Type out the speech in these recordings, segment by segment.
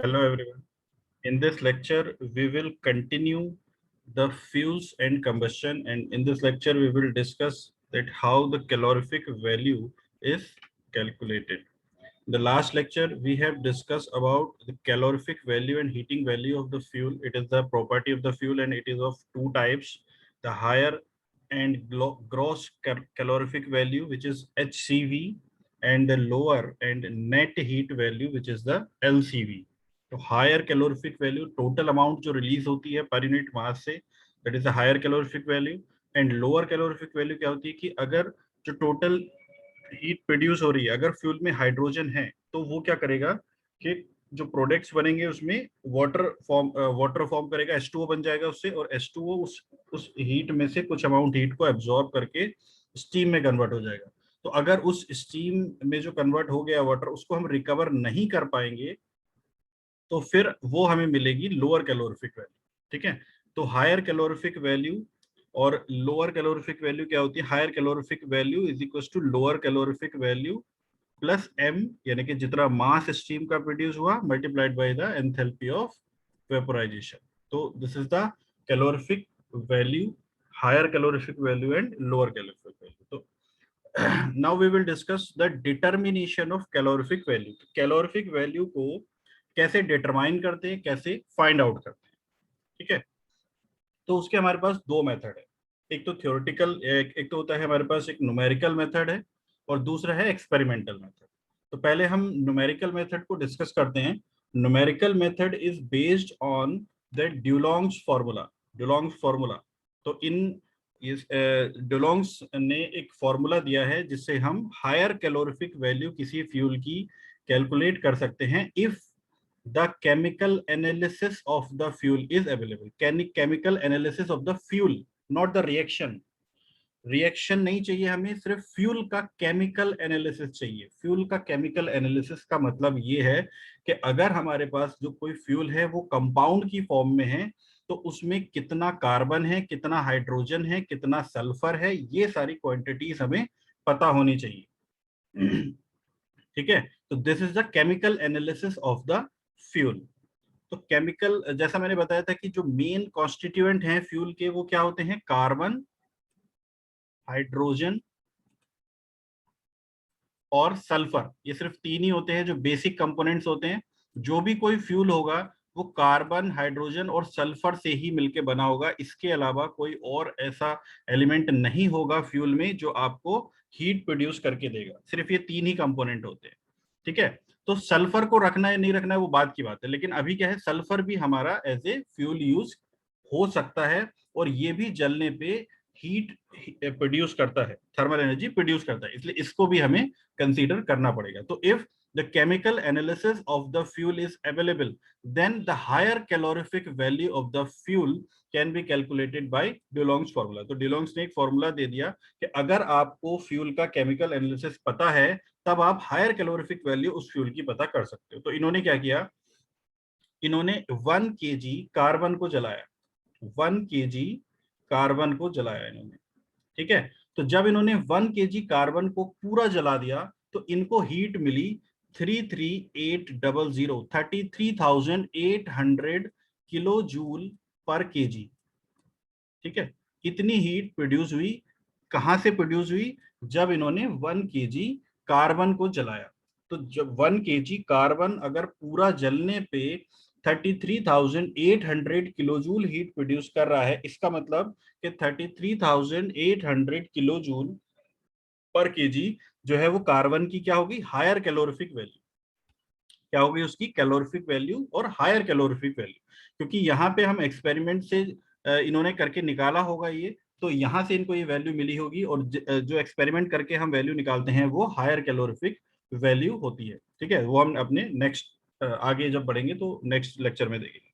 Hello everyone. In this lecture, we will continue the fuels and combustion, and in this lecture, we will discuss that how the calorific value is calculated. In the last lecture, we have discussed about the calorific value and heating value of the fuel. It is the property of the fuel, and it is of two types: the higher and gross calorific value, which is HCV, and the lower and net heat value, which is the LCV. तो higher calorific value total amount जो release होती है per unit mass से, that is the higher calorific value. And lower calorific value क्या होती है कि अगर जो टोटल हीट प्रोड्यूस हो रही है, अगर फ्यूल में हाइड्रोजन है तो वो क्या करेगा कि जो प्रोडक्ट्स बनेंगे उसमें वाटर फॉर्म करेगा, H2O बन जाएगा उससे, और H2O उस हीट में से कुछ अमाउंट हीट को एब्जॉर्ब करके स्टीम में कन्वर्ट हो जाएगा. तो अगर उस स्टीम में जो कन्वर्ट हो गया वाटर, उसको हम रिकवर नहीं कर पाएंगे तो फिर वो हमें मिलेगी लोअर कैलोरिफिक वैल्यू. ठीक है. तो हायर कैलोरिफिक वैल्यू और लोअर कैलोरिफिक वैल्यू क्या होती है? Higher calorific value is equal to lower calorific value plus M, यानी कि जितना मास स्टीम का प्रोड्यूस हुआ multiplied by the enthalpy of vaporization. तो this is the calorific value, higher calorific value and lower calorific value. तो now we will discuss the determination of calorific value. Calorific value को कैसे determine करते हैं, कैसे find out करते हैं. ठीक है. तो उसके हमारे पास दो मेथड है. एक तो थ्योरेटिकल, एक तो होता है हमारे पास एक न्यूमेरिकल मेथड है, और दूसरा है एक्सपेरिमेंटल मेथड. तो पहले हम न्यूमेरिकल मेथड को डिस्कस करते हैं. Numerical method is based on the Dulong's formula. Dulong's formula. तो इन डुलोंग्स ने एक फॉर्मूला दिया है जिससे हम हायर कैलोरिफिक वैल्यू किसी फ्यूल की कैलकुलेट कर सकते हैं if the chemical analysis of the fuel is available. Chemical analysis of the fuel, not the reaction. Reaction नहीं चाहिए हमें, सिर्फ फ्यूल का केमिकल एनालिसिस चाहिए. फ्यूल का केमिकल एनालिसिस का मतलब ये है कि अगर हमारे पास जो कोई फ्यूल है वो कंपाउंड की फॉर्म में है तो उसमें कितना कार्बन है, कितना हाइड्रोजन है, कितना सल्फर है, ये सारी क्वांटिटीज हमें पता होनी चाहिए. ठीक है. तो this is the chemical analysis of the fuel. तो केमिकल, जैसा मैंने बताया था कि जो मेन कॉन्स्टिट्यूएंट हैं फ्यूल के वो क्या होते हैं? कार्बन, हाइड्रोजन और सल्फर. ये सिर्फ तीन ही होते हैं जो बेसिक कंपोनेंट्स होते हैं. जो भी कोई फ्यूल होगा वो कार्बन, हाइड्रोजन और सल्फर से ही मिलके बना होगा. इसके अलावा कोई और ऐसा एलिमेंट नहीं होगा फ्यूल में जो आपको हीट प्रोड्यूस करके देगा. सिर्फ ये तीन ही कंपोनेंट होते हैं. ठीक है. तो सल्फर को रखना है नहीं रखना है वो बात की बात है, लेकिन अभी क्या है, सल्फर भी हमारा एज ए फ्यूल यूज हो सकता है, और ये भी जलने पे हीट प्रोड्यूस करता है, थर्मल एनर्जी प्रोड्यूस करता है, इसलिए इसको भी हमें कंसीडर करना पड़ेगा. तो if the chemical analysis of the fuel is available, then the higher calorific value of the fuel can be calculated by Dulong's formula. तो Dulong's ने एक फॉर्मूला दे दिया कि अगर आपको फ्यूल का केमिकल एनालिसिस पता है तब आप हायर कैलोरिफिक वैल्यू उस फ्यूल की पता कर सकते हो. तो इन्होंने क्या किया, इन्होंने 1 kg कार्बन को जलाया. 1 kg कार्बन को जलाया इन्होंने. ठीक है. तो जब इन्होंने 1 kg कार्बन को पूरा जला दिया तो इनको हीट मिली 33,800 किलो जूल पर केजी. ठीक है. इतनी हीट प्रोड्यूस हुई. कहां से प्रोड्यूस हुई? जब इन्होंने 1 kg कार्बन को जलाया. तो जब 1 kg कार्बन अगर पूरा जलने पे 33,800 किलोजूल हीट प्रोड्यूस कर रहा है, इसका मतलब कि 33,800 किलोजूल पर केजी जो है वो कार्बन की क्या होगी? Higher calorific value. क्या होगी उसकी? कैलोरिफिक वैल्यू और हायर कैलोरिफिक वैल्यू. क्योंकि यहाँ पे हम एक्सपेरिमेंट से इन्होंने करके निकाला होगा ये, तो यहाँ से इनको ये वैल्यू मिली होगी, और जो एक्सपेरिमेंट करके हम वैल्यू निकालते हैं वो हायर कैलोरिफिक वैल्यू होती है. ठीक है. वो हम अपने नेक्स्ट आगे जब बढ़ेंगे तो नेक्स्ट लेक्चर में देखेंगे.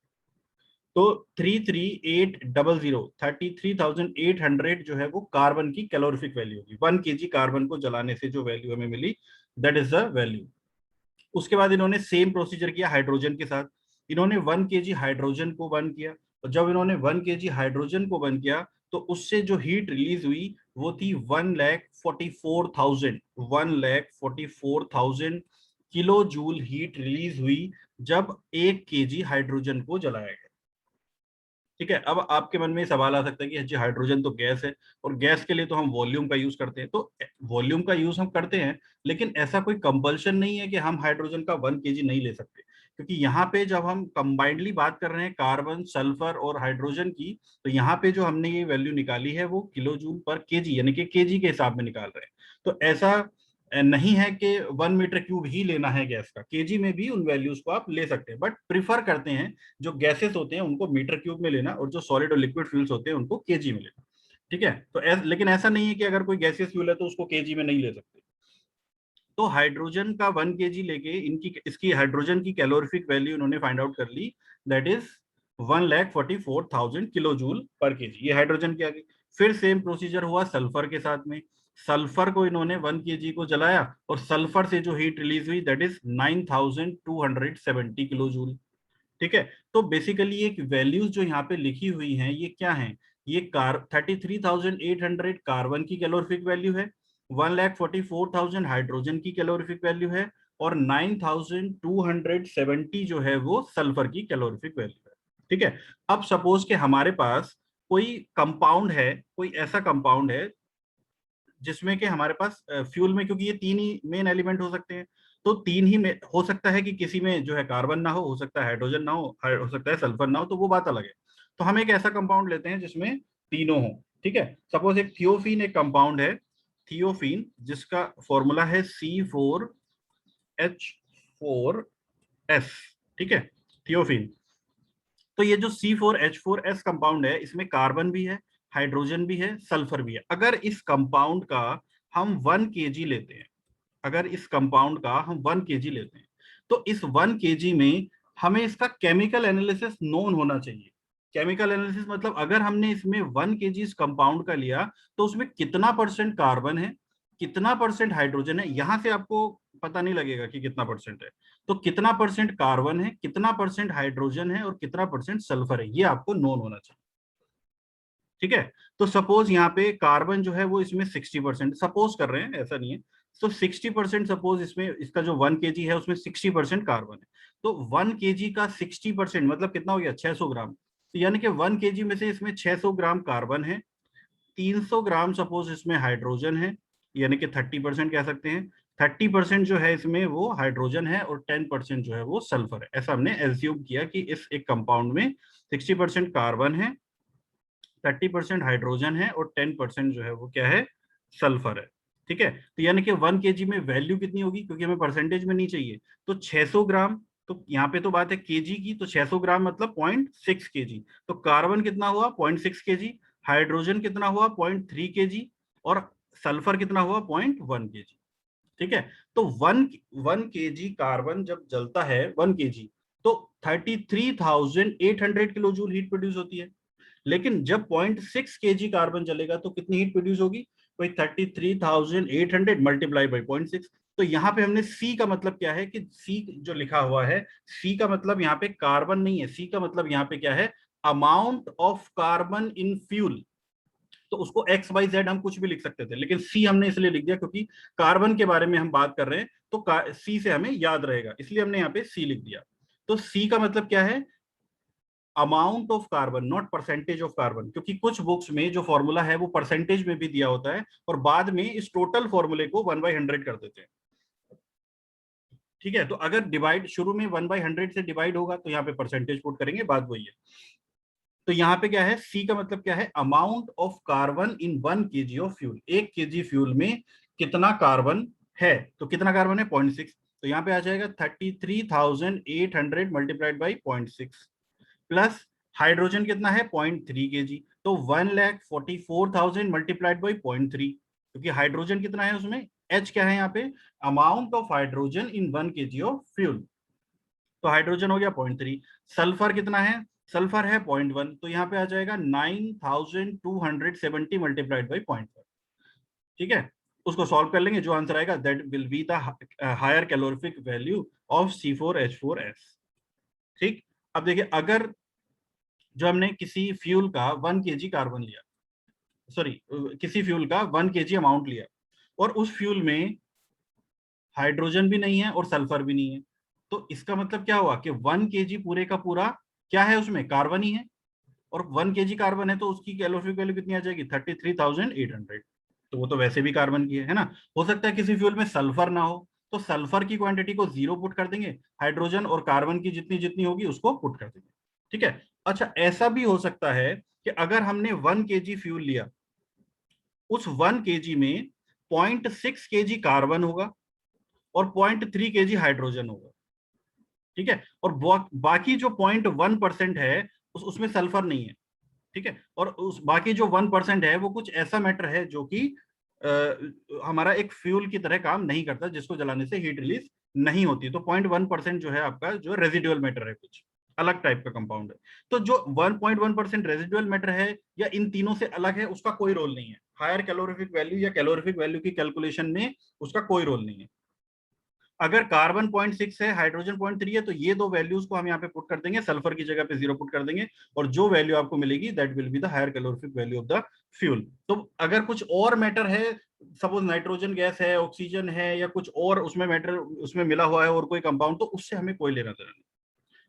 तो 33,800 जो है वो कार्बन की कैलोरिफिक वैल्यू होगी. 1 kg कार्बन को जलाने से जो वैल्यू हमें मिली, दैट इज द वैल्यू. उसके बाद इन्होंने सेम प्रोसीजर किया हाइड्रोजन के साथ. इन्होंने 1 kg हाइड्रोजन को बर्न किया, और जब इन्होंने 1 kg हाइड्रोजन को बर्न किया तो उससे जो हीट रिलीज हुई वो थी 1,44,000 1,44,000 किलो जूल हीट रिलीज हुई जब 1 kg हाइड्रोजन को जलाया गया। ठीक है, अब आपके मन में सवाल आ सकता है कि जी हाइड्रोजन तो गैस है, और गैस के लिए तो हम वॉल्यूम का यूज करते हैं। तो वॉल्यूम का यूज हम करते हैं, लेकिन ऐसा कोई कंपल्शन नहीं है कि हम हाइड्रोजन का 1 kg नहीं ले सकते, क्योंकि यहाँ पे जब हम कंबाइंडली बात कर रहे हैं कार्बन, सल्फर और हाइड्रोजन की, तो यहाँ पे जो हमने ये वैल्यू निकाली है वो किलो जूल पर केजी यानी कि केजी के हिसाब में निकाल रहे हैं। तो ऐसा नहीं है कि 1 मीटर क्यूब ही लेना है गैस का, केजी में भी उन वैल्यूज को आप ले सकते हैं, बट प्रिफर करते हैं जो गैसेस होते हैं उनको मीटर क्यूब में लेना, और जो सॉलिड और लिक्विड फ्यूल्स होते हैं उनको केजी में लेना। ठीक है, तो लेकिन ऐसा नहीं है कि अगर कोई गैसियस फ्यूल है तो उसको केजी में नहीं ले सकते। तो हाइड्रोजन का 1 kg लेके इनकी इसकी हाइड्रोजन की कैलोरीफिक वैल्यू इन्होंने फाइंड आउट कर ली, that is 1,44,000 kilo joule per KG. ये हाइड्रोजन की आ गई। फिर सेम प्रोसीजर हुआ सल्फर के साथ में। सल्फर को इन्होंने 1 kg को जलाया, और सल्फर से जो हीट रिलीज हुई दैट इज 9,270 किलो जूल। ठीक है, तो बेसिकली एक वैल्यूज जो यहाँ पे लिखी हुई हैं ये क्या है, ये 33,800 कार्बन की कैलोरीफिक वैल्यू है, 1,44,000 हाइड्रोजन की कैलोरीफिक वैल्यू है, और 9,270 जो है वो सल्फर की कैलोरीफिक वैल्यू है। ठीक है, अब सपोज के हमारे पास कोई कंपाउंड है, कोई ऐसा कंपाउंड है जिसमें कि हमारे पास फ्यूल में, क्योंकि ये तीन ही मेन एलिमेंट हो सकते हैं, तो तीन ही में हो सकता है कि किसी में जो है कार्बन ना हो सकता है हाइड्रोजन ना हो सकता है सल्फर ना हो, तो वो बात अलग है। तो हम एक ऐसा कंपाउंड लेते हैं जिसमें तीनों हो। ठीक है, सपोज एक थियोफीन एक कंपाउंड है, थियोफीन, जिसका फॉर्मूला है C4H4S। ठीक है, थियोफीन। तो ये जो C4H4S कंपाउंड है, इसमें कार्बन भी है, हाइड्रोजन भी है, सल्फर भी है। अगर इस कंपाउंड का हम 1 kg लेते हैं, अगर इस कंपाउंड का हम 1 kg लेते हैं, तो इस 1 kg में हमें इसका केमिकल एनालिसिस नोन होना चाहिए। केमिकल एनालिसिस मतलब अगर हमने इसमें 1 kg इस कंपाउंड का लिया, तो उसमें कितना परसेंट कार्बन है, कितना परसेंट हाइड्रोजन है, यहां से आपको पता नहीं लगेगा कि कितना परसेंट है। तो कितना परसेंट कार्बन है, कितना परसेंट हाइड्रोजन है, और कितना परसेंट सल्फर है, ये आपको नोन होना चाहिए। ठीक है, तो सपोज यहाँ पे कार्बन जो है वो इसमें 60%, सपोज कर रहे हैं, ऐसा नहीं है। तो 60% सपोज इसमें इसका जो 1 kg है उसमें 60% कार्बन है। तो 1 kg का 60% मतलब कितना हो गया, 600 ग्राम। तो यानी कि 1 kg में से इसमें 600 ग्राम कार्बन है, 300 ग्राम सपोज इसमें हाइड्रोजन है, यानी कि 30% कह सकते हैं। 30% जो है इसमें वो हाइड्रोजन है, और 10% जो है वो सल्फर है। ऐसा हमने एज्यूम किया कि इस एक कंपाउंड में 60% कार्बन है, 30% हाइड्रोजन है, और 10% जो है वो क्या है, सल्फर है। ठीक है, तो यानी कि 1 kg में वैल्यू कितनी होगी, क्योंकि हमें परसेंटेज में नहीं चाहिए, तो 600 ग्राम। तो यहाँ पे तो बात है केजी की, तो 600 ग्राम मतलब 0.6 kg। तो कार्बन कितना हुआ, 0.6 kg, हाइड्रोजन कितना हुआ, 0.3 kg, और सल्फर कितना हुआ, 0.1 kg। ठीक है, तो वन वन केजी कार्बन जब जलता है, 1 kg, तो 33,800 किलो जूल हीट प्रोड्यूस होती है। लेकिन जब 0.6 kg कार्बन जलेगा तो कितनी हीट प्रोड्यूस होगी, वही 33,800 मल्टीप्लाई बाई 0.6। तो यहाँ पे हमने सी का मतलब क्या है, कि सी जो लिखा हुआ है, सी का मतलब यहाँ पे कार्बन नहीं है, सी का मतलब यहाँ पे क्या है, amount of carbon in fuel. तो उसको एक्स वाई जेड हम कुछ भी लिख सकते थे, लेकिन सी हमने इसलिए लिख दिया क्योंकि कार्बन के बारे में हम बात कर रहे हैं, तो सी से हमें याद रहेगा, इसलिए हमने यहाँ पे सी लिख दिया। तो सी का मतलब क्या है, amount of carbon, not percentage of carbon, क्योंकि कुछ बुक्स में जो फॉर्मूला है वो परसेंटेज में भी दिया होता है, और बाद में इस टोटल फॉर्मूले को 1/100 कर देते हैं। ठीक है, तो अगर डिवाइड शुरू में 1/100 से डिवाइड होगा तो यहाँ पे परसेंटेज पुट करेंगे, बात वही है। तो यहाँ पे क्या है, सी का मतलब क्या है, amount of carbon in 1 kg of fuel. 1 kg fuel में कितना कार्बन है, तो कितना कार्बन है, 0.6। तो यहाँ पे आ जाएगा 33,800 मल्टीप्लाइड बाई 0.6, प्लस हाइड्रोजन कितना है, 0.3 kg। तो 1,44,000 मल्टीप्लाइड बाई 0.3, क्योंकि हाइड्रोजन कितना है उसमें, एच क्या है यहाँ पे, amount of hydrogen in 1 kg of fuel. तो हाइड्रोजन हो गया 0.3। सल्फर कितना है, सल्फर है 0.1, तो यहाँ पे आ जाएगा 9,270 मल्टीप्लाइड बाई 0.1। ठीक है, उसको सॉल्व कर लेंगे, जो आंसर आएगा that will be the higher calorific value of C4H4S। ठीक, अब देखिए, अगर जो हमने किसी फ्यूल का 1 kg कार्बन लिया, सॉरी किसी फ्यूल का 1 kg अमाउंट लिया, और उस फ्यूल में हाइड्रोजन भी नहीं है और सल्फर भी नहीं है। तो इसका मतलब क्या हुआ कि 1 kg पूरे का पूरा क्या है, उसमें कार्बन ही है। और 1 kg कार्बन है तो उसकी कैलोरीफिक वैल्यू कितनी आ जाएगी, 33,800। तो वो तो वैसे भी कार्बन की है ना। हो सकता है किसी फ्यूल में सल्फर ना हो, तो सल्फर की क्वांटिटी को 0 पुट कर देंगे, हाइड्रोजन और कार्बन की जितनी जितनी होगी उसको पुट कर देंगे। ठीक है। अच्छा, ऐसा भी हो सकता है कि अगर हमने 1 kg फ्यूल लिया, उस 1 kg में 0.6 kg कार्बन होगा और 0.3 kg हाइड्रोजन होगा। ठीक है। और बाकी जो 0.1% है उसमें सल्फर नहीं है। ठीक है। और उस बाकी जो 1% है वो कुछ ऐसा मैटर है जो कि हमारा एक फ्यूल की तरह काम नहीं करता, जिसको जलाने से हीट रिलीज नहीं होती। तो 0.1% जो है आपका जो रेजिडुअल मैटर है, कुछ अलग टाइप का कंपाउंड है। तो जो 1.1% रेजिडुअल मैटर है या इन तीनों से अलग है, उसका कोई रोल नहीं है हायर कैलोरीफिक वैल्यू या कैलोरीफिक वैल्यू की कैलकुलेशन में, उसका कोई रोल नहीं है। अगर कार्बन 0.6 है, हाइड्रोजन 0.3 है, तो ये दो वैल्यूज को हम यहाँ पे पुट कर देंगे, सल्फर की जगह पे 0 पुट कर देंगे, और जो वैल्यू आपको मिलेगी that will be the higher calorific value of the fuel. तो अगर कुछ और मैटर है, सपोज नाइट्रोजन गैस है, ऑक्सीजन है, या कुछ और उसमें मैटर उसमें मिला हुआ है और कोई कंपाउंड, तो उससे हमें कोई लेना देना नहीं,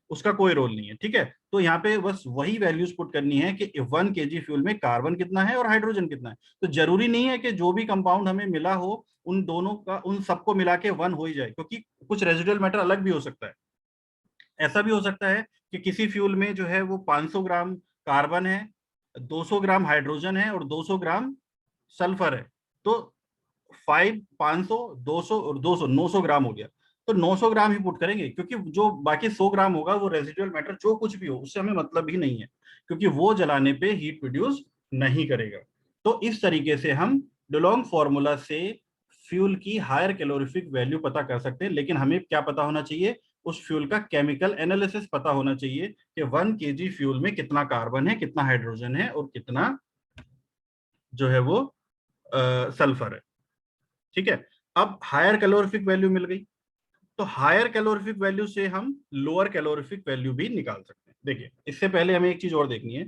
उसका कोई रोल नहीं है। ठीक है। तो यहाँ पे बस वही वैल्यूज पुट करनी है कि 1 kg फ्यूल में कार्बन कितना है और हाइड्रोजन कितना है। तो जरूरी नहीं है कि जो भी कंपाउंड हमें मिला हो उन दोनों का, उन सबको मिला के 1 हो ही जाए, क्योंकि कुछ रेजिडुअल मैटर अलग भी हो सकता है। ऐसा भी हो सकता है कि किसी फ्यूल में जो है वो 500 ग्राम कार्बन है, 200 ग्राम हाइड्रोजन है और 200 ग्राम सल्फर है। तो 500 200 और 200 900 ग्राम हो गया। तो 900 ग्राम ही पुट करेंगे, क्योंकि जो बाकी 100 ग्राम होगा वो रेजिडुअल मैटर जो कुछ भी हो उससे हमें मतलब ही नहीं है, क्योंकि वो जलाने पे हीट प्रोड्यूस नहीं करेगा। तो इस तरीके से हम डुलोंग फॉर्मूला से फ्यूल की हायर कैलोरीफिक वैल्यू पता कर सकते हैं। लेकिन हमें क्या पता होना चाहिए, उस फ्यूल का केमिकल एनालिसिस पता होना चाहिए कि 1 kg फ्यूल में कितना कार्बन है, कितना हाइड्रोजन है और कितना जो है वो सल्फर है। ठीक है। अब हायर कैलोरीफिक वैल्यू मिल गई, तो हायर कैलोरीफिक वैल्यू से हम लोअर कैलोरीफिक वैल्यू भी निकाल सकते हैं। देखिए, इससे पहले हमें एक चीज और देखनी है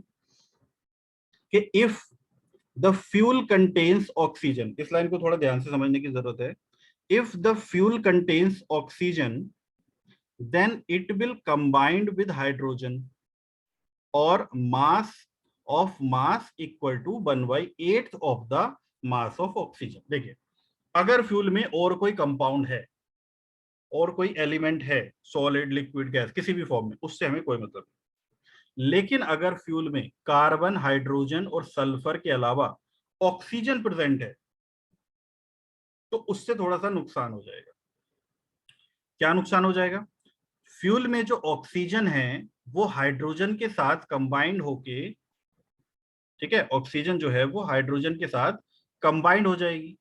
कि if the fuel contains oxygen, इस लाइन को थोड़ा ध्यान से समझने की जरूरत है। If the fuel contains oxygen then it will combined with hydrogen or mass equal to 1/8 of the mass of oxygen। देखिए, अगर फ्यूल में और कोई कंपाउंड है और कोई एलिमेंट है, सॉलिड लिक्विड गैस किसी भी फॉर्म में, उससे हमें कोई मतलब नहीं। लेकिन अगर फ्यूल में कार्बन हाइड्रोजन और सल्फर के अलावा ऑक्सीजन प्रेजेंट है, तो उससे थोड़ा सा नुकसान हो जाएगा। क्या नुकसान हो जाएगा? फ्यूल में जो ऑक्सीजन है वो हाइड्रोजन के साथ कंबाइंड होके, ठीक है, ऑक्सीजन जो है वो हाइड्रोजन के साथ कंबाइंड हो जाएगी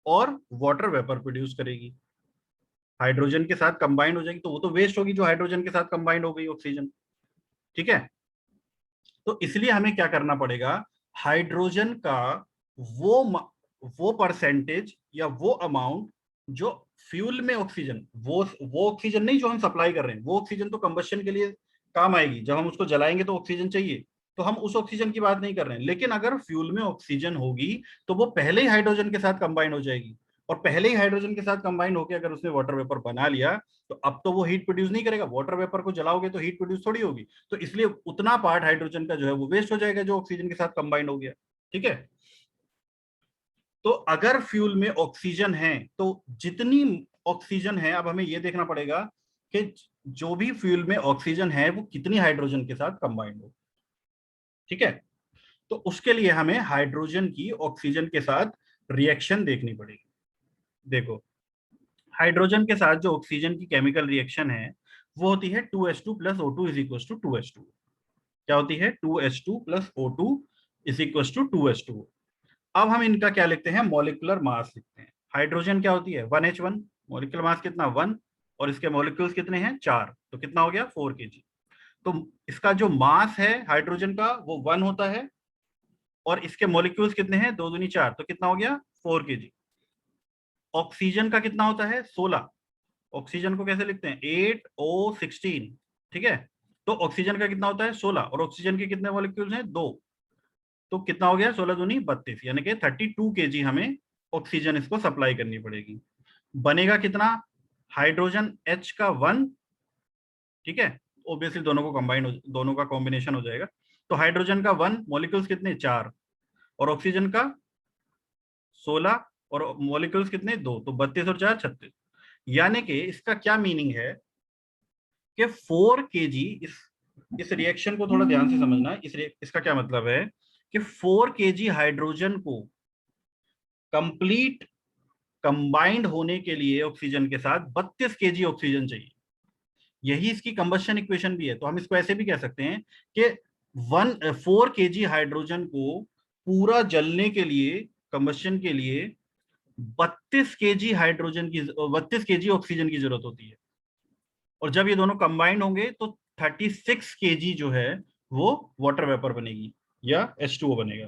और वाटर वेपर प्रोड्यूस करेगी। हाइड्रोजन के साथ कंबाइंड हो जाएगी तो वो तो वेस्ट होगी जो हाइड्रोजन के साथ कंबाइंड हो गई ऑक्सीजन। ठीक है। तो इसलिए हमें क्या करना पड़ेगा, हाइड्रोजन का वो वो परसेंटेज या वो अमाउंट जो फ्यूल में ऑक्सीजन, वो ऑक्सीजन नहीं जो हम सप्लाई कर रहे हैं, वो ऑक्सीजन तो कंबशन के लिए काम आएगी, जब हम उसको जलाएंगे तो ऑक्सीजन चाहिए, तो हम उस ऑक्सीजन की बात नहीं कर रहे हैं। लेकिन अगर फ्यूल में ऑक्सीजन होगी तो वो पहले ही हाइड्रोजन के साथ कंबाइन हो जाएगी, और पहले ही हाइड्रोजन के साथ कंबाइन होकर अगर उसने वाटर वेपर बना लिया, तो अब तो वो हीट प्रोड्यूस नहीं करेगा। वाटर वेपर को जलाओगे तो हीट प्रोड्यूस थोड़ी होगी, तो इसलिए उतना पार्ट हाइड्रोजन का जो है वो वेस्ट हो जाएगा जो ऑक्सीजन के साथ कंबाइंड हो गया। ठीक है। तो अगर फ्यूल में ऑक्सीजन है तो जितनी ऑक्सीजन है, अब हमें यह देखना पड़ेगा कि जो भी फ्यूल में ऑक्सीजन है वो कितनी हाइड्रोजन के साथ कंबाइंड हो। ठीक है। तो उसके लिए हमें हाइड्रोजन की ऑक्सीजन के साथ रिएक्शन देखनी पड़ेगी। देखो, हाइड्रोजन के साथ जो ऑक्सीजन की केमिकल रिएक्शन है वो होती है 2H2 plus O2 is equal to 2H2। क्या होती है? 2H2 plus O2 is equal to 2H2। अब हम इनका क्या लिखते हैं, मॉलिक्यूलर मास लिखते हैं। हाइड्रोजन क्या होती है? 1H1, मॉलिक्यूलर मास कितना? 1, और इसके मॉलिक्यूल्स कितने हैं? 4, तो कितना हो गया? 4 kg। तो इसका जो मास है हाइड्रोजन का वो 1 होता है, और इसके मॉलिक्यूल्स कितने हैं? 2 दूनी 4, तो कितना हो गया? 4 kg। ऑक्सीजन का कितना होता है? 16। ऑक्सीजन को कैसे लिखते हैं? 8O16। ठीक है। तो ऑक्सीजन का कितना होता है? 16, और ऑक्सीजन के कितने मॉलिक्यूल्स हैं? 2। तो कितना हो गया? 16 दूनी 32, यानी कि 32 kg हमें ऑक्सीजन इसको सप्लाई करनी पड़ेगी। बनेगा कितना, हाइड्रोजन H का 1, ठीक है, ऑब्वियसली दोनों को कंबाइन दोनों का कॉम्बिनेशन हो जाएगा। तो हाइड्रोजन का 1, मॉलिक्यूल्स कितने 4, और ऑक्सीजन का 16, और मॉलिक्यूल्स कितने 2, तो 32 और 4 36। यानी कि इसका क्या मीनिंग है कि 4 kg, इस रिएक्शन को थोड़ा ध्यान से समझना, इसका क्या मतलब है कि 4 kg हाइड्रोजन को कंप्लीट कंबाइंड होने के लिए ऑक्सीजन के साथ 32 kg ऑक्सीजन चाहिए। यही इसकी कंबशन इक्वेशन भी है। तो हम इसको ऐसे भी कह सकते हैं कि 4 kg हाइड्रोजन को पूरा जलने के लिए, कंबशन के लिए 32 kg हाइड्रोजन की 32 kg ऑक्सीजन की जरूरत होती है। और जब ये दोनों कंबाइंड होंगे तो 36 kg जो है वो वाटर वेपर बनेगी या H2O बनेगा।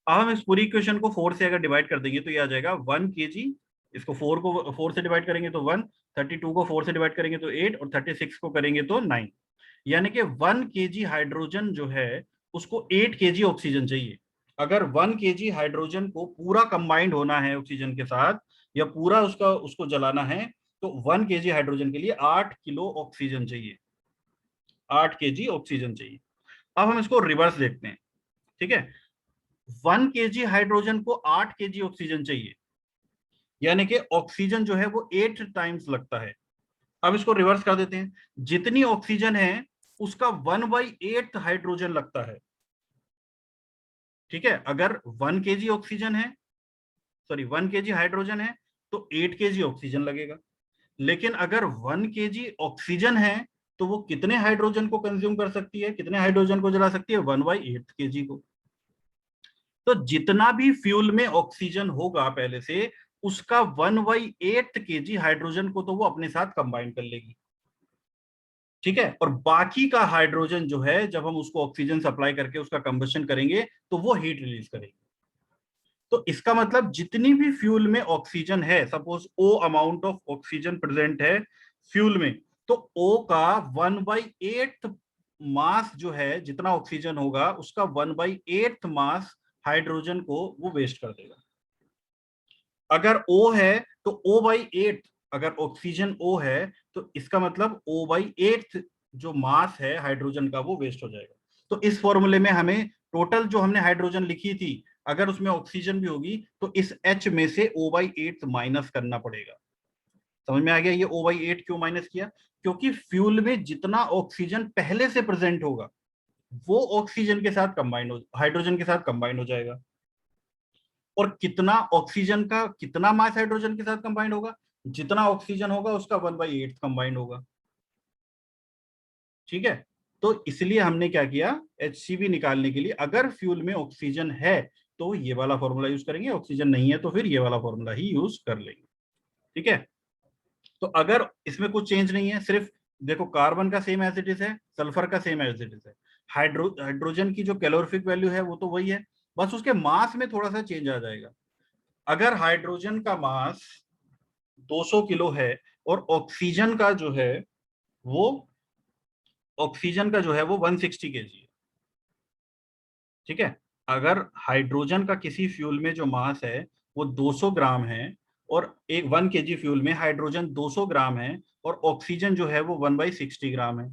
अब हम इस पूरी इक्वेशन को 4 से अगर डिवाइड कर देंगे तो ये आ जाएगा 1 kg, इसको 4 को 4 से डिवाइड करेंगे तो 1, 32 को 4 से डिवाइड करेंगे तो 8, और 36 को करेंगे तो 9। यानी कि 1 kg हाइड्रोजन जो है उसको 8 kg ऑक्सीजन चाहिए। अगर 1 kg हाइड्रोजन को पूरा कंबाइंड होना है ऑक्सीजन के साथ, या पूरा उसको जलाना है, तो 1 kg हाइड्रोजन के लिए 8 किलो ऑक्सीजन चाहिए, 8 kg ऑक्सीजन चाहिए। अब हम इसको रिवर्स देखते हैं, ठीक है। 1 kg हाइड्रोजन को 8 kg ऑक्सीजन चाहिए, यानी कि ऑक्सीजन जो है वो 8 टाइम्स लगता है। अब इसको रिवर्स कर देते हैं, जितनी ऑक्सीजन है उसका 1/8 हाइड्रोजन लगता है, ठीक है। अगर 1 kg ऑक्सीजन है, सॉरी 1 kg हाइड्रोजन है, तो 8 kg ऑक्सीजन लगेगा। लेकिन अगर 1 kg ऑक्सीजन है तो वो कितने हाइड्रोजन को कंज्यूम कर सकती है, कितने हाइड्रोजन को जला सकती है, 1/8 kg को। तो जितना भी फ्यूल में ऑक्सीजन होगा पहले से, उसका 1/8 kg हाइड्रोजन को तो वो अपने साथ कंबाइन कर लेगी, ठीक है। और बाकी का हाइड्रोजन जो है, जब हम उसको ऑक्सीजन सप्लाई करके उसका कंबशन करेंगे तो वो हीट रिलीज करेगी। तो इसका मतलब जितनी भी फ्यूल में ऑक्सीजन है, suppose O amount of oxygen present है फ्यूल में, तो ओ का 1/8 मास जो है, जितना ऑक्सीजन होगा उसका 1/8 मास हाइड्रोजन को वो वेस्ट कर देगा। अगर O है तो O/8, अगर ऑक्सीजन O है तो इसका मतलब O/8 जो मास है हाइड्रोजन का वो वेस्ट हो जाएगा। तो इस फॉर्मूले में हमें टोटल जो हमने हाइड्रोजन लिखी थी, अगर उसमें ऑक्सीजन भी होगी तो इस H में से O/8 माइनस करना पड़ेगा। समझ में आ गया ये O/8 क्यों माइनस किया? क्योंकि फ्यूल में जितना ऑक्सीजन पहले से प्रेजेंट होगा वो ऑक्सीजन के साथ कंबाइन हो, हाइड्रोजन के साथ कंबाइन हो जाएगा। और कितना ऑक्सीजन का कितना मास हाइड्रोजन के साथ कंबाइंड होगा, जितना ऑक्सीजन होगा उसका 1/8 कंबाइंड होगा, ठीक है। तो इसलिए हमने क्या किया, HCV निकालने के लिए अगर फ्यूल में ऑक्सीजन है तो ये वाला फॉर्मूला यूज करेंगे, ऑक्सीजन नहीं है तो फिर ये वाला फॉर्मूला ही यूज कर लेंगे, ठीक है। तो अगर इसमें कुछ चेंज नहीं है, सिर्फ देखो कार्बन का सेम एज इट इज है, सल्फर का सेम एज इट इज है, हाइड्रोजन की जो कैलोरीफिक वैल्यू है वो तो वही है, बस उसके मास में थोड़ा सा चेंज आ जाएगा। अगर हाइड्रोजन का मास 200 किलो है और ऑक्सीजन का जो है वो ऑक्सीजन का जो है वो 160 केजी है, ठीक है। अगर हाइड्रोजन का किसी फ्यूल में जो मास है वो 200 ग्राम है, और एक 1 kg फ्यूल में हाइड्रोजन 200 ग्राम है, और ऑक्सीजन जो है वो 1/60 ग्राम है,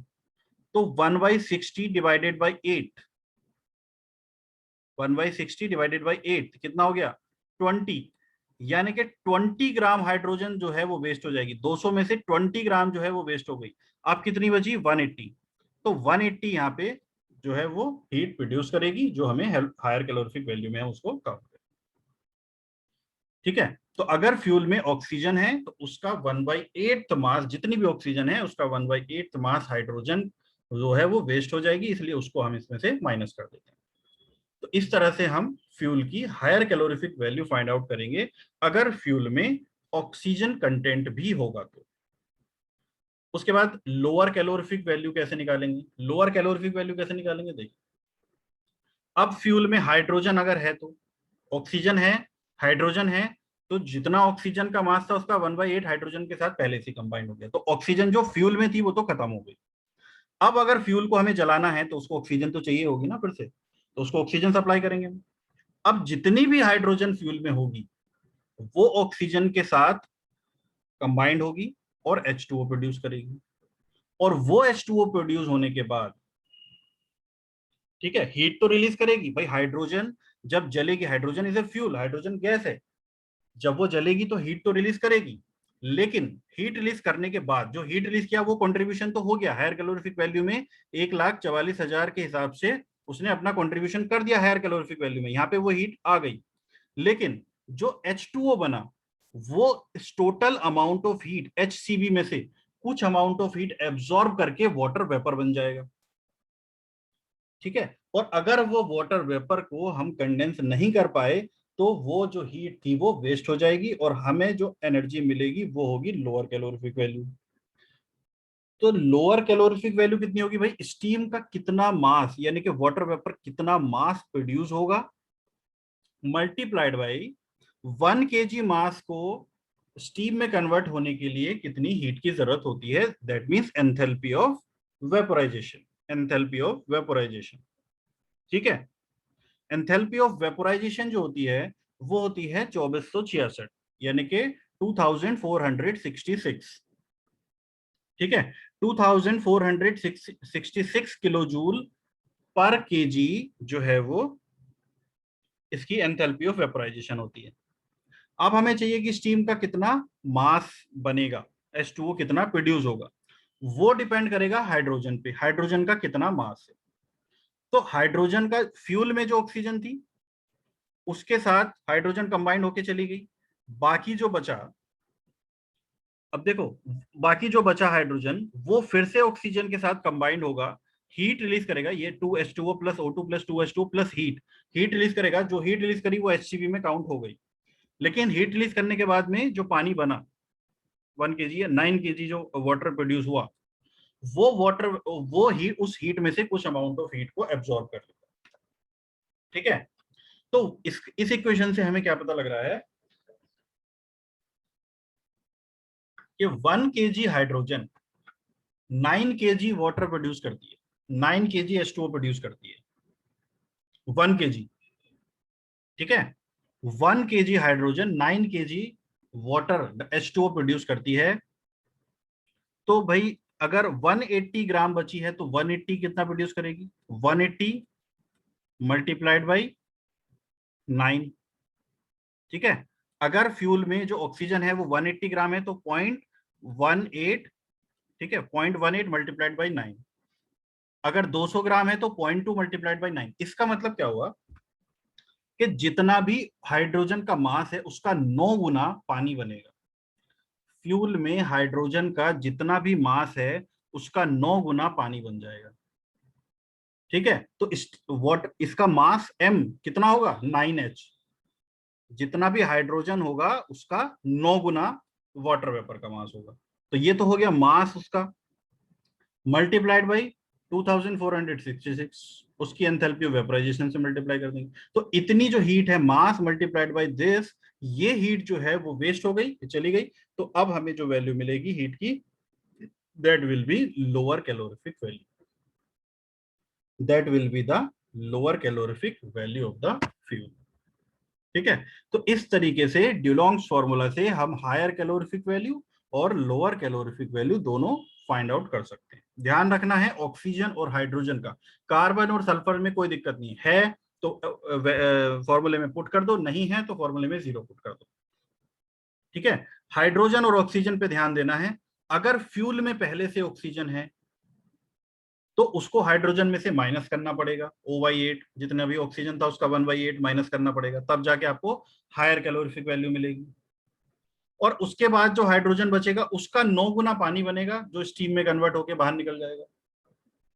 तो 1/60 डिवाइडेड बाई 8, 1/60 डिवाइडेड बाई 8 कितना हो गया, 20। यानी कि 20 ग्राम हाइड्रोजन जो है वो वेस्ट हो जाएगी, 200 में से 20 ग्राम जो है वो वेस्ट हो गई। अब कितनी बची, 180। तो 180 यहाँ पे जो है वो हीट प्रोड्यूस करेगी, जो हमें हायर कैलोरीफिक वैल्यू में है उसको काउंट करें, ठीक है। तो अगर फ्यूल में ऑक्सीजन है तो उसका 1/8 मास, जितनी भी ऑक्सीजन है उसका 1/8 मास हाइड्रोजन जो है वो वेस्ट हो जाएगी, इसलिए उसको हम इसमें से माइनस कर देते हैं। तो इस तरह से हम फ्यूल की higher calorific value find out करेंगे अगर फ्यूल में ऑक्सीजन कंटेंट भी होगा तो। उसके बाद लोअर कैलोरीफिक वैल्यू कैसे निकालेंगे, लोअर कैलोरीफिक वैल्यू कैसे निकालेंगे, देखिए। अब फ्यूल में हाइड्रोजन अगर है तो ऑक्सीजन है, हाइड्रोजन है, तो जितना ऑक्सीजन का मास था उसका 1/8 हाइड्रोजन के साथ पहले से कंबाइन हो गया, तो ऑक्सीजन जो फ्यूल में थी वो तो खत्म हो गई। अब अगर फ्यूल को हमें जलाना है तो उसको ऑक्सीजन तो चाहिए होगी ना फिर से, तो उसको ऑक्सीजन सप्लाई करेंगे। अब जितनी भी हाइड्रोजन फ्यूल में होगी वो ऑक्सीजन के साथ कंबाइंड होगी और H2O प्रोड्यूस करेगी। और वो H2O प्रोड्यूस होने के बाद, ठीक है, हीट तो रिलीज करेगी भाई। हाइड्रोजन जब जलेगी, hydrogen is a fuel, hydrogen gas है, जब वो जलेगी तो हीट तो रिलीज करेगी। लेकिन हीट रिलीज करने के बाद जो हीट रिलीज किया वो कंट्रीब्यूशन तो हो गया हायर कैलोरीफिक वैल्यू में, 1,44,000 के हिसाब से उसने अपना कंट्रीब्यूशन कर दिया हायर कैलोरीफिक वैल्यू में, यहाँ पे वो हीट आ गई। लेकिन जो H2O बना, वो total amount of heat HCB में से कुछ अमाउंट ऑफ हीट एब्सॉर्ब करके वाटर वेपर बन जाएगा। ठीक है, और अगर वो वाटर वेपर को हम कंडेंस नहीं कर पाए तो वो जो हीट थी वो वेस्ट हो जाएगी और हमें जो एनर्जी मिलेगी वो होगी लोअर कैलोरीफिक वैल्यू। तो लोअर कैलोरीफिक वैल्यू कितनी होगी भाई? स्टीम का कितना मास, यानी कि वाटर वेपर कितना मास प्रोड्यूस होगा, मल्टीप्लाइड बाई 1 kg मास को स्टीम में कन्वर्ट होने के लिए कितनी हीट की जरूरत होती है, that means enthalpy of vaporisation. Enthalpy of vaporisation, ठीक है। एंथैल्पी ऑफ वेपोराइजेशन जो होती है वो होती है 2466, यानी कि 2466, ठीक है। 2466 किलो जूल पर केजी जो है वो इसकी एंथैल्पी ऑफ वेपोराइजेशन होती है। अब हमें चाहिए कि स्टीम का कितना मास बनेगा, H2O कितना प्रोड्यूस होगा, वो डिपेंड करेगा हाइड्रोजन पे, हाइड्रोजन का कितना मास है। तो हाइड्रोजन का फ्यूल में जो ऑक्सीजन थी उसके साथ हाइड्रोजन कंबाइंड होके चली गई, बाकी जो बचा, अब देखो, बाकी जो बचा हाइड्रोजन वो फिर से ऑक्सीजन के साथ कंबाइंड होगा, हीट रिलीज करेगा, ये 2H2O plus O2 plus 2H2 plus heat, heat release करेगा, जो हीट रिलीज करी वो HCV में काउंट हो गई। लेकिन हीट रिलीज करने के बाद में जो पानी बना 1 kg या 9 kg जो वाटर प्रोड्यूस हुआ, वो वाटर वो ही उस हीट में से कुछ अमाउंट ऑफ हीट को एब्जॉर्ब कर लेगा, ठीक है। तो इस इक्वेशन से हमें क्या पता लग रहा है कि 1 kg hydrogen 9 kg water produce करती है, 9 kg H2O प्रोड्यूस करती है, 1 kg, ठीक है। 1 kg hydrogen 9 kg water H2O produce करती है। तो भाई अगर 180 ग्राम बची है तो 180 कितना प्रोड्यूस करेगी, 180 मल्टीप्लाइड बाई 9, ठीक है। अगर फ्यूल में जो ऑक्सीजन है वो 180 ग्राम है तो 0.18, ठीक है, 0.18 मल्टीप्लाइड बाई 9। अगर 200 ग्राम है तो 0.2 मल्टीप्लाइड बाई 9। इसका मतलब क्या हुआ कि जितना भी हाइड्रोजन का मास है उसका 9 गुना पानी बनेगा। फ्यूल में हाइड्रोजन का जितना भी मास है उसका 9 गुना पानी बन जाएगा, ठीक है। तो इसका मास m कितना होगा, 9H। जितना भी हाइड्रोजन होगा उसका 9 गुना वाटर वेपर का मास होगा। तो ये तो हो गया मास उसका, मल्टीप्लाइड बाई 2466, उसकी एंथैल्पी ऑफ वेपोराइजेशन से मल्टीप्लाई कर देंगे। तो इतनी जो हीट है, मास मल्टीप्लाइड बाई दिस, ये हीट जो है वो वेस्ट हो गई, चली गई। तो अब हमें जो वैल्यू मिलेगी हीट की, that will be lower calorific value, that will be the lower calorific value of the fuel, ठीक है। तो इस तरीके से ड्यूलॉन्ग्स फॉर्मूला से हम हायर कैलोरीफिक वैल्यू और लोअर कैलोरीफिक वैल्यू दोनों फाइंड आउट कर सकते हैं। ध्यान रखना है ऑक्सीजन और हाइड्रोजन का, कार्बन और सल्फर में कोई दिक्कत नहीं है तो फॉर्मूले में पुट कर दो, नहीं है तो फॉर्मूले में 0 पुट कर दो, ठीक है। हाइड्रोजन और ऑक्सीजन पे ध्यान देना है, अगर फ्यूल में पहले से ऑक्सीजन है तो उसको हाइड्रोजन में से माइनस करना पड़ेगा, O/8, जितना भी ऑक्सीजन था उसका 1/8 माइनस करना पड़ेगा, तब जाके आपको हायर कैलोरीफिक वैल्यू मिलेगी। और उसके बाद जो हाइड्रोजन बचेगा उसका 9 गुना पानी बनेगा जो स्टीम में कन्वर्ट होकर बाहर निकल जाएगा।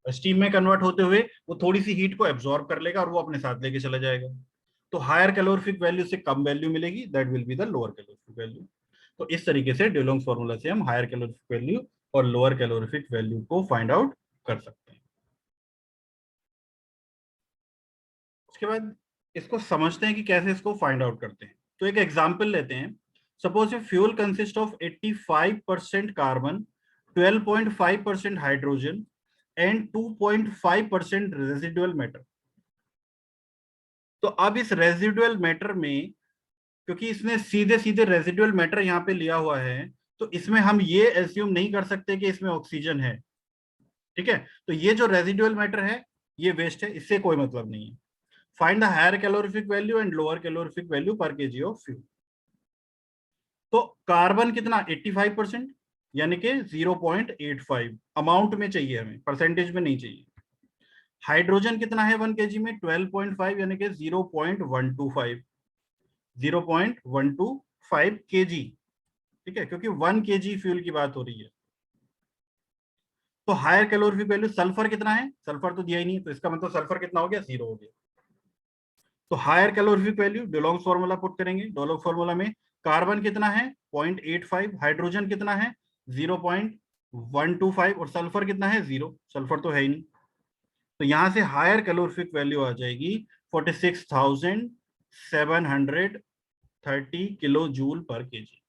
स्टीम में कन्वर्ट होते हुए वो थोड़ी सी हीट को एब्जॉर्ब कर लेगा और वो अपने साथ लेके चला जाएगा। तो हायर कैलोरीफिक वैल्यू से कम वैल्यू मिलेगी, that will be the lower calorific value. तो इस तरीके से डुलोंग्स फॉर्मूला से हम हायर कैलोरीफिक वैल्यू और लोअर कैलोरीफिक वैल्यू को फाइंड आउट कर सकते हैं। उसके बाद इसको समझते हैं कि कैसे इसको फाइंड आउट करते हैं। तो एक एग्जांपल लेते हैं। Suppose a fuel consist of 85% carbon, 12.5% hydrogen and 2.5% residual matter. तो अब इस रेजिडुअल मैटर में, क्योंकि इसने सीधे सीधे रेजिडुअल मैटर यहाँ पे लिया हुआ है, तो इसमें हम ये एज्यूम नहीं कर सकते कि इसमें ऑक्सीजन है, ठीक है। तो ये जो रेजिडुअल मैटर है ये वेस्ट है, इससे कोई मतलब नहीं है। Find the higher calorific value and lower calorific value per KG of fuel. तो कार्बन कितना 85%, यानी कि 0.85 अमाउंट में चाहिए हमें, परसेंटेज में नहीं चाहिए। हाइड्रोजन कितना है 1 kg में 12.5 यानी कि 0.125, 0.125 kg, ठीक है, क्योंकि 1 kg फ्यूल की बात हो रही है। तो हायर कैलोरीफिक वैल्यू, सल्फर कितना है, सल्फर तो दिया ही नहीं, तो इसका मतलब सल्फर कितना हो गया, 0 हो गया। तो higher calorific value Dulong's formula put करेंगे, डोलोंग्स फॉर्मूला में कार्बन कितना है 0.85, हाइड्रोजन कितना है 0.125 और सल्फर कितना है 0, सल्फर तो है ही नहीं। तो यहां से हायर कैलोरीफिक वैल्यू आ जाएगी 46,730 kilo joule per KG,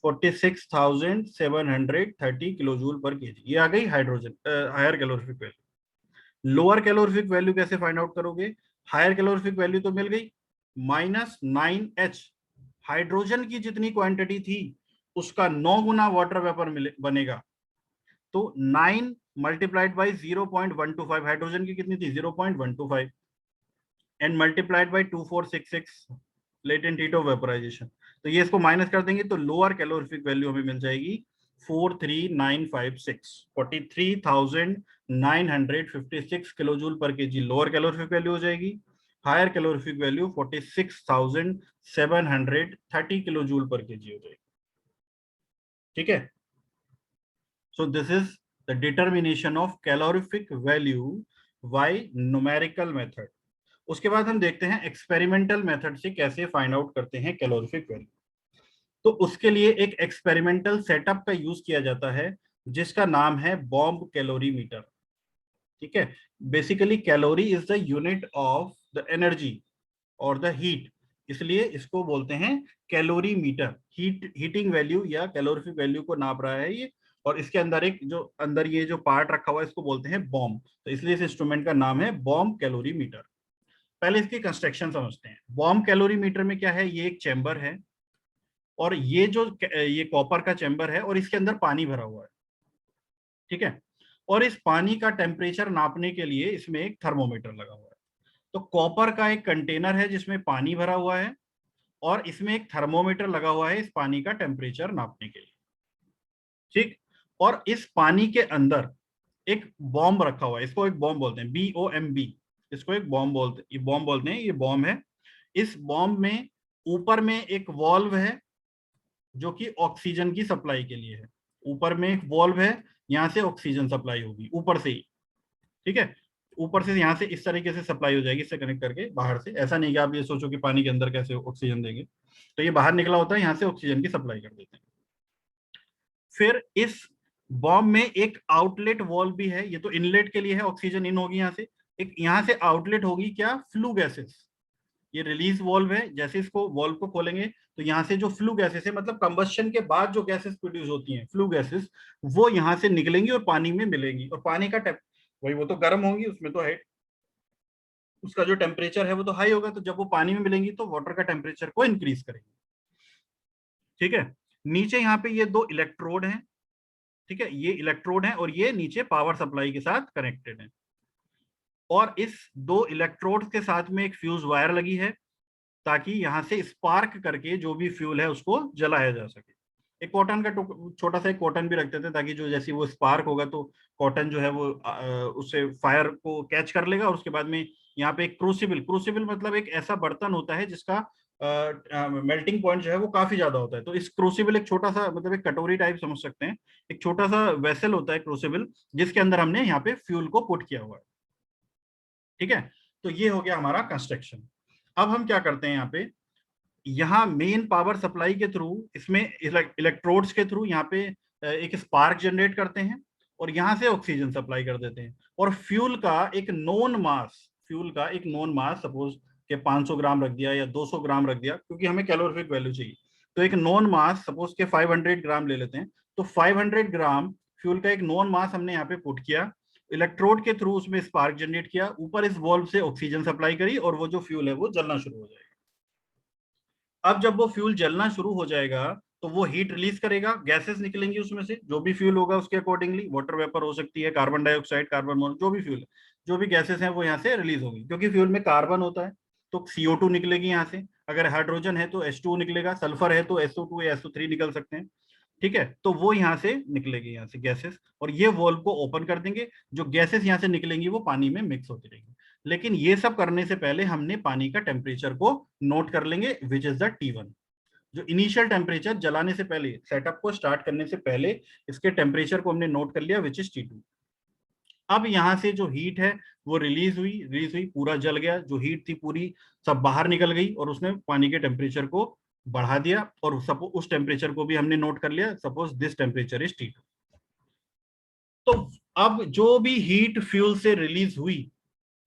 46,730 kilo joule per KG, ये आ गई hydrogen higher calorific value. Lower calorific value कैसे फाइंड आउट करोगे, हायर कैलोरीफिक वैल्यू तो मिल गई, -9H, हाइड्रोजन की जितनी क्वांटिटी थी उसका 9 गुना वाटर वेपर बनेगा। तो 9 मल्टीप्लाइड बाई 0.125, हाइड्रोजन की कितनी थी 0.125, and multiplied by 2466 latent heat of vaporization. तो ये इसको माइनस कर देंगे तो लोअर कैलोरीफिक वैल्यू हमें मिल जाएगी 43956, 43,956 kilo joule per KG lower calorific value हो जाएगी। Higher calorific value 46,730 kilo joule per KG हो जाएगी, ठीक है। So this is the determination of calorific value by numerical method. उसके बाद हम देखते हैं एक्सपेरिमेंटल मेथड से कैसे फाइंड आउट करते हैं कैलोरीफिक वैल्यू। तो उसके लिए एक एक्सपेरिमेंटल सेटअप का यूज किया जाता है जिसका नाम है बॉम्ब कैलोरीमीटर, ठीक है। Basically calorie is the unit of the energy और द हीट, इसलिए इसको बोलते हैं कैलोरीमीटर। हीटिंग वैल्यू या कैलोरीफिक वैल्यू को नाप रहा है ये, और इसके अंदर एक जो अंदर ये जो पार्ट रखा हुआ है इसको बोलते हैं बॉम्ब, तो इसलिए इस इंस्ट्रूमेंट का नाम है बॉम्ब कैलोरीमीटर। पहले इसकी कंस्ट्रक्शन समझते हैं। बॉम्ब कैलोरीमीटर में क्या है, ये एक चैम्बर है और ये जो ये कॉपर का चैम्बर है और इसके अंदर पानी भरा हुआ है, ठीक है। और इस पानी का टेम्परेचर नापने के लिए इसमें एक थर्मोमीटर लगा हुआ है। तो कॉपर का एक कंटेनर है जिसमें पानी भरा हुआ है और इसमें एक थर्मोमीटर लगा हुआ है इस पानी का टेम्परेचर नापने के लिए, ठीक। और इस पानी के अंदर एक बॉम्ब रखा हुआ है, इसको एक बॉम्ब बोलते हैं, BOMB, इसको एक बॉम्ब बोलते हैं, ये बॉम्ब है। इस बॉम्ब में ऊपर में एक वॉल्व है जो कि ऑक्सीजन की सप्लाई के लिए है, ऊपर में एक वॉल्व है, यहां से ऑक्सीजन सप्लाई होगी ऊपर से ही, ठीक है। ऊपर से यहाँ से इस तरीके से सप्लाई हो जाएगी, इससे कनेक्ट करके बाहर से, ऐसा नहीं कि आप ये सोचो कि पानी के अंदर कैसे ऑक्सीजन देंगे, तो ये बाहर निकला होता है, यहाँ से ऑक्सीजन की सप्लाई कर देते हैं। फिर इस बॉम्ब में एक आउटलेट वॉल्व भी है, ये तो इनलेट के लिए है, ऑक्सीजन इन होगी यहाँ से, एक यहाँ से आउटलेट होगी क्या, फ्लू गैसेस, ये रिलीज वॉल्व है, जैसे इसको वॉल्व को खोलेंगे तो यहाँ से जो फ्लू गैसेस है, मतलब कंबस्शन के बाद जो गैसेस प्रोड्यूस होती हैं फ्लू गैसेस, वो यहाँ से निकलेंगी और पानी में मिलेंगी, और पानी का वही वो तो गर्म होंगी, उसमें तो है, उसका जो टेम्परेचर है वो तो हाई होगा, तो जब वो पानी में मिलेंगी तो वाटर का टेम्परेचर को इंक्रीज करेंगे, ठीक है। नीचे यहाँ पे ये दो इलेक्ट्रोड हैं, ठीक है, ये इलेक्ट्रोड हैं और ये नीचे पावर सप्लाई के साथ कनेक्टेड है, और इस दो इलेक्ट्रोड के साथ में एक फ्यूज वायर लगी है ताकि यहाँ से स्पार्क करके जो भी फ्यूल है उसको जलाया जा सके। एक कॉटन का छोटा सा एक कॉटन भी रखते थे ताकि जो जैसे वो स्पार्क होगा तो कॉटन जो है वो उससे फायर को कैच कर लेगा, और उसके बाद में यहाँ पे एक क्रूसिबल, क्रूसिबल मतलब एक ऐसा बर्तन होता है जिसका मेल्टिंग पॉइंट जो है वो काफी ज्यादा होता है, तो इस क्रूसिबल एक छोटा सा मतलब एक कटोरी टाइप समझ सकते हैं, एक छोटा सा वेसल होता है क्रूसिबल, जिसके अंदर हमने यहाँ पे फ्यूल को पुट किया हुआ है, ठीक है। तो ये हो गया हमारा कंस्ट्रक्शन। अब हम क्या करते हैं, यहाँ पे यहाँ मेन पावर सप्लाई के थ्रू इसमें इलेक्ट्रोड्स के थ्रू यहाँ पे एक स्पार्क जनरेट करते हैं और यहाँ से ऑक्सीजन सप्लाई कर देते हैं, और फ्यूल का एक नोन मास, फ्यूल का एक नोन मास सपोज के 500 ग्राम रख दिया या 200 ग्राम रख दिया, क्योंकि हमें कैलोरीफिक वैल्यू चाहिए, तो एक नॉन मास सपोज के 500 ग्राम ले लेते हैं, तो 500 ग्राम फ्यूल का एक नॉन मास हमने यहाँ पे पुट किया, इलेक्ट्रोड के थ्रू उसमें स्पार्क जनरेट किया, ऊपर इस वॉल्व से ऑक्सीजन सप्लाई करी और वो जो फ्यूल है वो जलना शुरू हो जाएगा। अब जब वो फ्यूल जलना शुरू हो जाएगा तो वो हीट रिलीज करेगा, गैसेस निकलेंगी उसमें से, जो भी फ्यूल होगा उसके अकॉर्डिंगली, वाटर वेपर हो सकती है, कार्बन डाइऑक्साइड, कार्बन मोनोऑक्साइड, जो भी फ्यूल है, जो भी गैसेस हैं वो यहाँ से रिलीज होगी। क्योंकि फ्यूल में कार्बन होता है तो CO2 निकलेगी यहाँ से, अगर हाइड्रोजन है तो H2O निकलेगा, सल्फर है तो SO2 या SO3 निकल सकते हैं। ठीक है, तो वो यहाँ से निकलेगी, यहाँ से गैसेस, और ये वॉल्व को ओपन कर देंगे, जो गैसेस यहाँ से निकलेंगी वो पानी में मिक्स होती रहेंगी। लेकिन ये सब करने से पहले हमने पानी का टेम्परेचर को नोट कर लेंगे, विच इज द T1। जो इनिशियल टेम्परेचर जलाने से पहले, सेटअप को स्टार्ट करने से पहले इसके टेम्परेचर को हमने नोट कर लिया, विच इज T2। अब यहाँ से जो हीट है वो रिलीज हुई, पूरा जल गया, जो हीट थी पूरी सब बाहर निकल गई, और उसने पानी के टेम्परेचर को बढ़ा दिया, और सपोज उस टेम्परेचर को भी हमने नोट कर लिया, suppose this temperature is T2। तो अब जो भी हीट फ्यूल से रिलीज हुई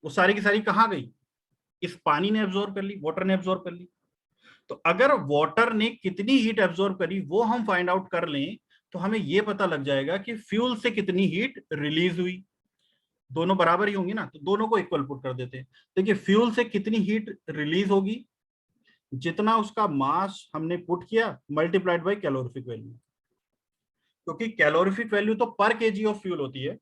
वो सारी की सारी कहाँ गई? इस पानी ने एब्जॉर्ब कर ली, वाटर ने एब्जॉर्ब कर ली। तो अगर वाटर ने कितनी हीट एब्जॉर्ब करी वो हम फाइंड आउट कर लें, तो हमें यह पता लग जाएगा कि फ्यूल से कितनी हीट रिलीज हुई। दोनों बराबर ही होंगी ना, तो दोनों को इक्वल पुट कर देते हैं। देखिए फ्यूल से कितनी हीट रिलीज होगी, जितना उसका मास हमने पुट किया मल्टीप्लाइड बाय कैलोरीफिक वैल्यू, क्योंकि कैलोरीफिक वैल्यू तो पर केजी ऑफ फ्यूल होती है।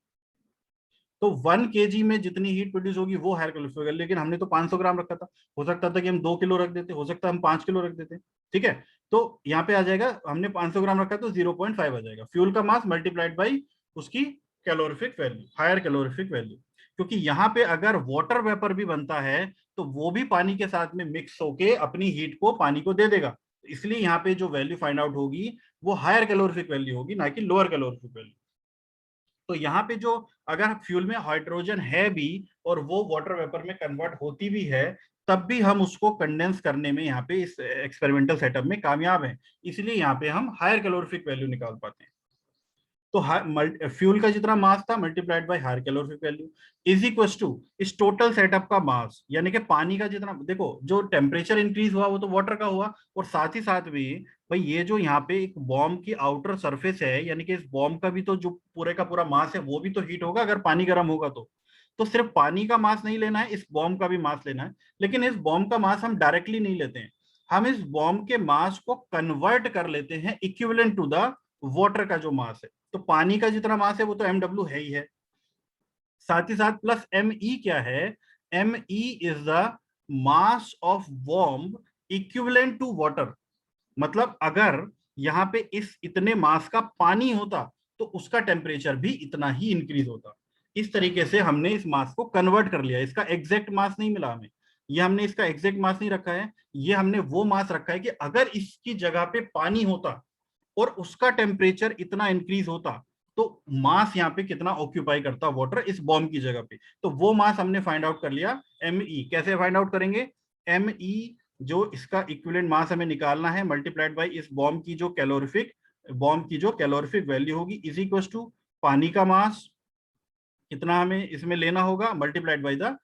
तो 1 kg में जितनी हीट प्रोड्यूस होगी वो हायर कैलोरीफिक वैल्यू, लेकिन हमने तो 500 ग्राम रखा था, हो सकता था कि हम 2 किलो रख देते, हो सकता है हम 5 किलो रख देते। ठीक है, तो यहाँ पे आ जाएगा, हमने 500 ग्राम रखा तो 0.5 आ जाएगा फ्यूल का मास मल्टीप्लाइड बाई उसकी calorific value, higher calorific value. क्योंकि यहाँ पे अगर वाटर वेपर भी बनता है तो वो भी पानी के साथ में मिक्स होके अपनी हीट को पानी को दे देगा, इसलिए यहाँ पे जो वैल्यू फाइंड आउट होगी वो हायर कैलोरीफिक वैल्यू होगी, ना कि लोअर कैलोरीफिक वैल्यू। तो यहाँ पे जो अगर फ्यूल में हाइड्रोजन है भी और वो वाटर वेपर में कन्वर्ट होती भी है, तब भी हम उसको कंडेंस करने में यहाँ पे इस एक्सपेरिमेंटल सेटअप में कामयाब हैं, इसलिए यहाँ पे हम हायर कैलोरीफिक वैल्यू निकाल पाते हैं। तो फ्यूल का जितना मास था multiplied by higher calorific value is equal to इस टोटल सेटअप का मास, यानी कि पानी का जितना, देखो जो टेम्परेचर इंक्रीज हुआ वो तो वाटर का हुआ, और साथ ही साथ में भाई ये जो यहाँ पे एक बॉम्ब की आउटर सरफेस है, यानी कि इस बॉम्ब का भी तो जो पूरे का पूरा मास है वो भी तो हीट होगा अगर पानी गर्म होगा तो सिर्फ पानी का मास नहीं लेना है, इस बॉम्ब का भी मास लेना है। लेकिन इस बॉम्ब का मास हम डायरेक्टली नहीं लेते हैं, हम इस बॉम्ब के मास को कन्वर्ट कर लेते हैं इक्विवेलेंट टू द वाटर का जो मास है। तो पानी का जितना मास है वो तो mw है ही है, साथ ही साथ प्लस me क्या है, me is the mass of bomb equivalent to water. मतलब अगर यहाँ पे इस इतने मास का पानी होता तो उसका टेम्परेचर भी इतना ही इंक्रीज होता। इस तरीके से हमने इस मास को कन्वर्ट कर लिया, इसका एग्जैक्ट मास नहीं मिला हमें, ये हमने इसका एग्जैक्ट मास नहीं रखा है, ये हमने वो मास रखा है कि अगर इसकी जगह पे पानी होता और उसका टेम्परेचर इतना इंक्रीज होता तो मास यहाँ पे कितना ऑक्यूपाई करता वाटर इस बॉम्ब की जगह पे, तो वो मास हमने फाइंड आउट कर लिया me। कैसे फाइंड आउट करेंगे, me जो इसका इक्विवेलेंट मास हमें निकालना है मल्टीप्लाइड बाय इस बॉम्ब की जो कैलोरीफिक वैल्यू होगी इज इक्वल टू पानी का मास कितना हमें इसमें लेना होगा मल्टीप्लाइड बाय द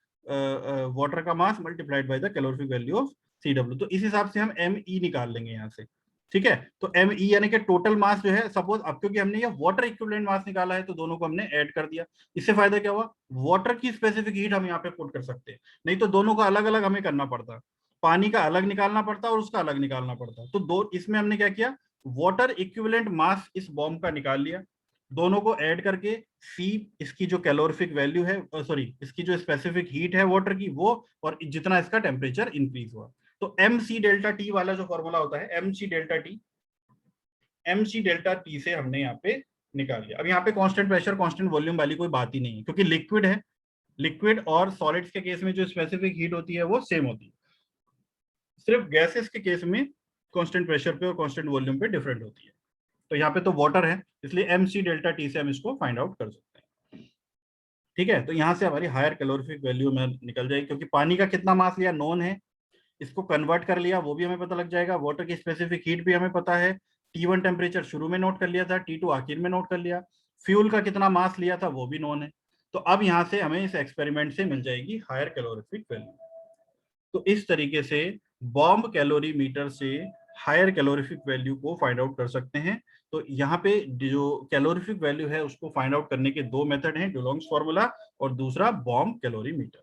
वाटर का mass multiplied by the calorific value of CW। तो इस हिसाब से हम me निकाल लेंगे यहाँ से। ठीक है, तो me यानी कि टोटल मास जो है, सपोज अब क्योंकि हमने ये वाटर इक्विवेलेंट मास निकाला है तो दोनों को हमने ऐड कर दिया। इससे फायदा क्या हुआ, वाटर की स्पेसिफिक हीट हम यहाँ पे पुट कर सकते हैं, नहीं तो दोनों का अलग अलग हमें करना पड़ता, पानी का अलग निकालना पड़ता और उसका अलग निकालना पड़ता। तो दो इसमें हमने क्या किया, वाटर इक्विवेलेंट मास इस बॉम्ब का निकाल लिया, दोनों को ऐड करके सी इसकी जो कैलोरीफिक वैल्यू है, सॉरी इसकी जो स्पेसिफिक हीट है वाटर की वो, और जितना इसका टेम्परेचर इंक्रीज हुआ। तो एम सी डेल्टा टी वाला जो फॉर्मूला होता है एम सी डेल्टा टी से हमने यहाँ पे निकाल लिया। अब यहाँ पे कांस्टेंट प्रेशर कांस्टेंट वॉल्यूम वाली कोई बात ही नहीं है, क्योंकि लिक्विड है, लिक्विड और सॉलिड्स के केस में जो स्पेसिफिक हीट होती है वो सेम होती है, सिर्फ गैसेस के केस में कांस्टेंट प्रेशर पे और कांस्टेंट वॉल्यूम पे डिफरेंट होती है। तो यहाँ पे तो वाटर है इसलिए एम सी डेल्टा टी से हम इसको फाइंड आउट कर सकते हैं। ठीक है, तो यहाँ से हमारी हायर कैलोरीफिक वैल्यू में निकल जाएगी, क्योंकि पानी का कितना मास लिया नोन है, इसको कन्वर्ट कर लिया वो भी हमें पता लग जाएगा, वाटर की स्पेसिफिक हीट भी हमें पता है, T1 टेम्परेचर शुरू में नोट कर लिया था, T2 आखिर में नोट कर लिया, फ्यूल का कितना मास लिया था वो भी नोन है। तो अब यहाँ से हमें इस एक्सपेरिमेंट से मिल जाएगी हायर कैलोरीफिक वैल्यू। तो इस तरीके से बॉम्ब कैलोरी मीटर से हायर कैलोरीफिक वैल्यू को फाइंड आउट कर सकते हैं। तो यहाँ पे जो कैलोरीफिक वैल्यू है उसको फाइंड आउट करने के दो मेथड हैं, डुलोंग्स फॉर्मूला और दूसरा बॉम्ब कैलोरी मीटर।